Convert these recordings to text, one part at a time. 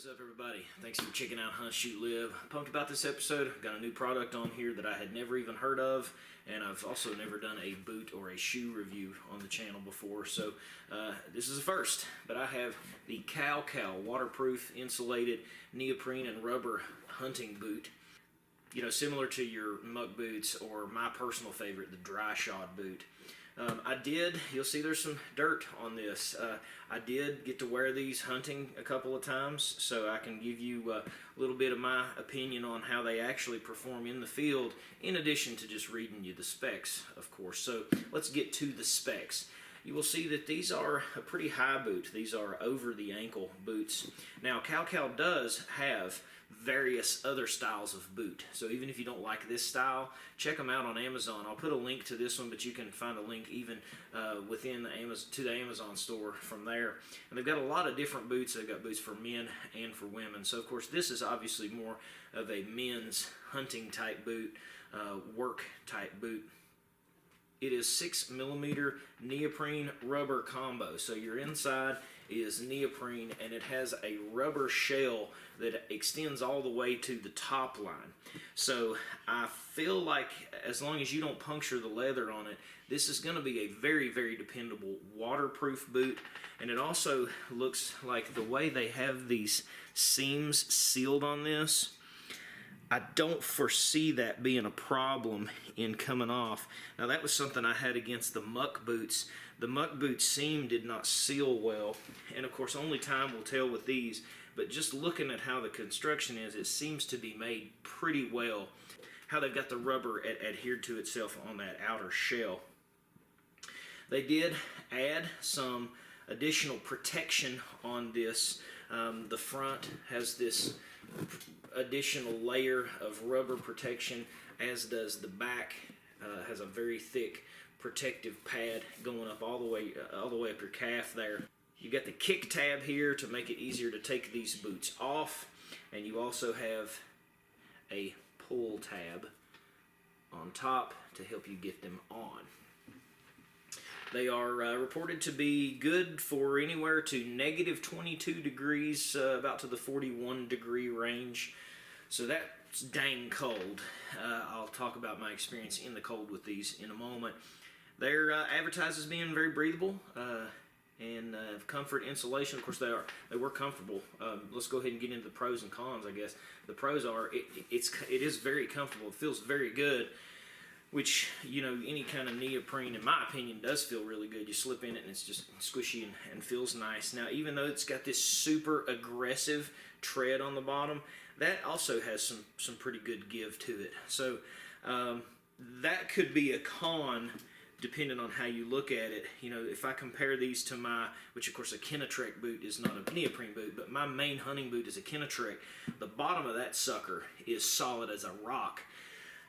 What is up, everybody? Thanks for checking out Hunt, Shoot, Live. Pumped about this episode. Got a new product on here that I had never even heard of, and I've also never done a boot or a shoe review on the channel before, so this is a first. But I have the KalKal waterproof, insulated, neoprene and rubber hunting boot. You know, similar to your muck boots or my personal favorite, the dry shod boot. You'll see there's some dirt on this. I did get to wear these hunting a couple of times, so I can give you a little bit of my opinion on how they actually perform in the field, in addition to just reading you the specs, of course. So let's get to the specs. You will see that these are a pretty high boot. These are over the ankle boots. Now, KalKal does have various other styles of boot. So even if you don't like this style, check them out on Amazon. I'll put a link to this one, but you can find a link even within the Amazon store from there. And they've got a lot of different boots. They've got boots for men and for women. So of course this is obviously more of a men's hunting type boot, work type boot. It is 6mm neoprene rubber combo. So your inside is neoprene and it has a rubber shell that extends all the way to the top line. So I feel like as long as you don't puncture the leather on it, this is going to be a very, very dependable waterproof boot. And it also looks like the way they have these seams sealed on this, I don't foresee that being a problem in coming off. Now that was something I had against the muck boots. The muck boot seam did not seal well, and of course only time will tell with these, but just looking at how the construction is, it seems to be made pretty well. How they've got the rubber adhered to itself on that outer shell. They did add some additional protection on this. The front has this additional layer of rubber protection, as does the back. Has a very thick protective pad going up all the way up your calf there. You got the kick tab here to make it easier to take these boots off, and you also have a pull tab on top to help you get them on. They are reported to be good for anywhere to -22 degrees, about to the 41 degree range. So that's dang cold. I'll talk about my experience in the cold with these in a moment. They're advertised as being very breathable and comfort, insulation. Of course, they were comfortable. Let's go ahead and get into the pros and cons, I guess. The pros are it is very comfortable. It feels very good. Which, you know, any kind of neoprene, in my opinion, does feel really good. You slip in it and it's just squishy and feels nice. Now, even though it's got this super aggressive tread on the bottom, that also has some pretty good give to it. So that could be a con depending on how you look at it. You know, if I compare these to which of course a Kenetrek boot is not a neoprene boot, but my main hunting boot is a Kenetrek. The bottom of that sucker is solid as a rock.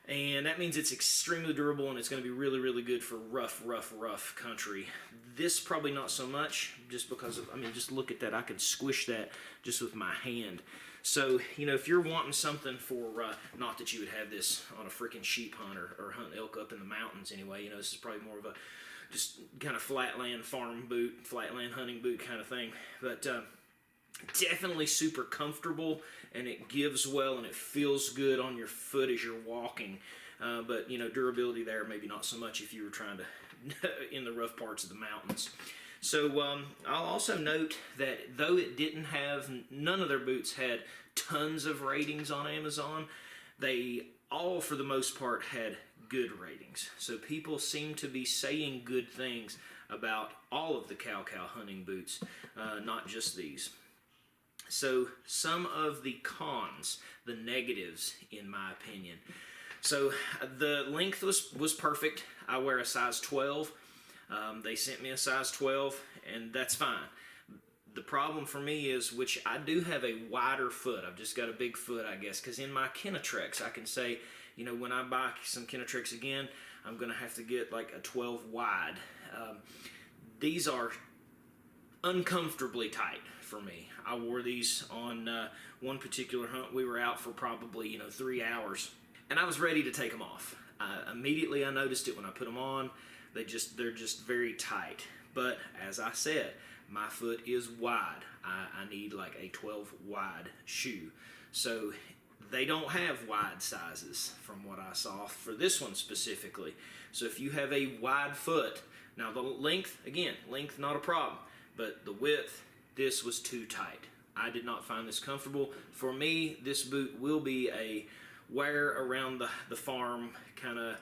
And that means it's extremely durable and it's going to be really, really good for rough country. This probably not so much, just because of, I mean, just look at that. I can squish that just with my hand. So, you know, if you're wanting something for, not that you would have this on a freaking sheep hunt or hunt elk up in the mountains anyway, you know, this is probably more of a just kind of flatland farm boot, flatland hunting boot kind of thing. But definitely super comfortable, and it gives well and it feels good on your foot as you're walking, but you know, durability there maybe not so much if you were trying to in the rough parts of the mountains. So I'll also note that though it didn't have, none of their boots had tons of ratings on Amazon, they all for the most part had good ratings. So people seem to be saying good things about all of the KalKal hunting boots, not just these. So some of the cons, the negatives in my opinion. So the length was perfect. I wear a size 12. They sent me a size 12 and that's fine. The problem for me is, which I do have a wider foot. I've just got a big foot, I guess, because in my Kenetreks I can say, you know, when I buy some Kenetreks again, I'm going to have to get like a 12 wide. These are uncomfortably tight for me. I wore these on one particular hunt. We were out for probably, you know, 3 hours, and I was ready to take them off. Immediately I noticed it when I put them on. They're just very tight. But as I said, my foot is wide. I need like a 12 wide shoe. So they don't have wide sizes from what I saw for this one specifically. So if you have a wide foot, now the length, again, length not a problem, but the width, this was too tight. I did not find this comfortable. For me, this boot will be a wear around the farm kind of,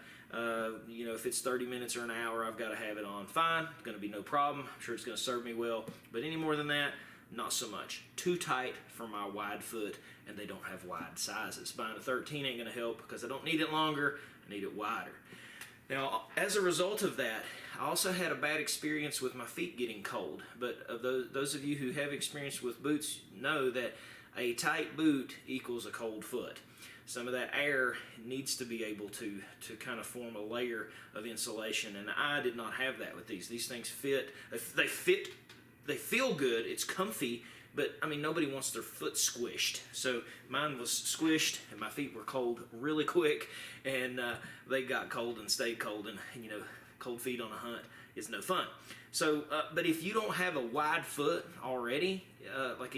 you know, if it's 30 minutes or an hour, I've got to have it on. Fine, it's going to be no problem. I'm sure it's going to serve me well. But any more than that, not so much. Too tight for my wide foot, and they don't have wide sizes. Buying a 13 ain't going to help because I don't need it longer, I need it wider. Now, as a result of that, I also had a bad experience with my feet getting cold. But those of you who have experience with boots know that a tight boot equals a cold foot. Some of that air needs to be able to kind of form a layer of insulation, and I did not have that with these. These things fit. They feel good. It's comfy, but I mean, nobody wants their foot squished. So mine was squished, and my feet were cold really quick, and they got cold and stayed cold, and you know, cold feet on a hunt is no fun. So, but if you don't have a wide foot already,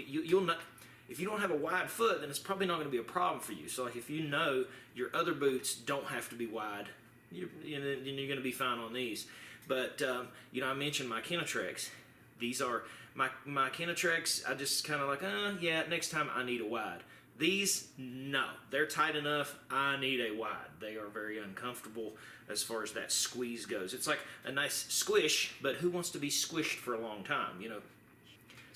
you'll not. If you don't have a wide foot, then it's probably not going to be a problem for you. So like if you know your other boots don't have to be wide, you're going to be fine on these. But, you know, I mentioned my Kenetrex. These are, my Kenetrex, I just kind of like, yeah, next time I need a wide. These, no, they're tight enough, I need a wide. They are very uncomfortable as far as that squeeze goes. It's like a nice squish, but who wants to be squished for a long time, you know?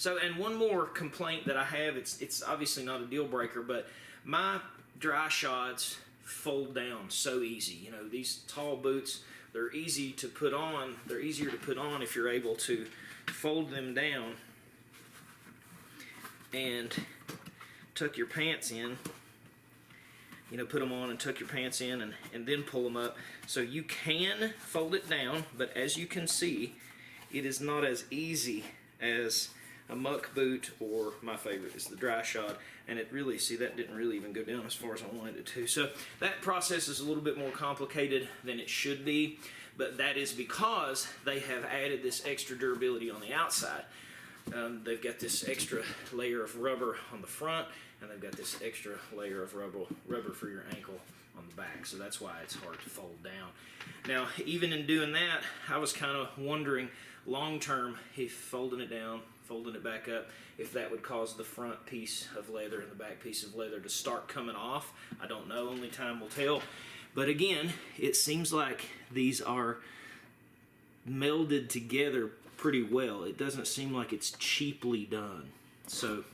So, and one more complaint that I have, it's obviously not a deal breaker, but my dry shods fold down so easy. You know, these tall boots, they're easy to put on. They're easier to put on if you're able to fold them down and tuck your pants in. You know, put them on and tuck your pants in and then pull them up. So you can fold it down, but as you can see, it is not as easy as a muck boot, or my favorite is the dry shod, and it really, see, that didn't really even go down as far as I wanted it to. So that process is a little bit more complicated than it should be, but that is because they have added this extra durability on the outside. They've got this extra layer of rubber on the front, and they've got this extra layer of rubber for your ankle on the back, so that's why it's hard to fold down. Now, even in doing that, I was kind of wondering long term if folding it down, folding it back up, if that would cause the front piece of leather and the back piece of leather to start coming off. I don't know, only time will tell. But again, it seems like these are melded together pretty well. It doesn't seem like it's cheaply done. So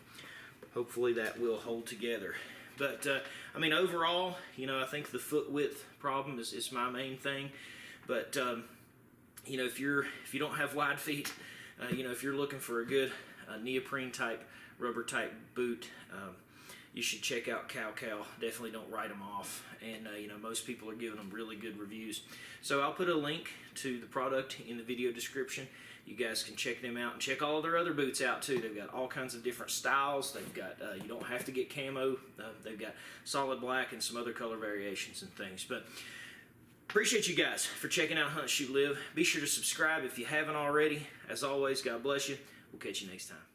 hopefully that will hold together. But I mean, overall, you know, I think the foot width problem is my main thing. But you know, if you don't have wide feet, you know, if you're looking for a good neoprene type, rubber type boot, you should check out KalKal. Definitely don't write them off. And you know, most people are giving them really good reviews. So I'll put a link to the product in the video description. You guys can check them out and check all their other boots out too. They've got all kinds of different styles. They've got, you don't have to get camo. They've got solid black and some other color variations and things. But appreciate you guys for checking out Hunt, Shoot, Live. Be sure to subscribe if you haven't already. As always, God bless you. We'll catch you next time.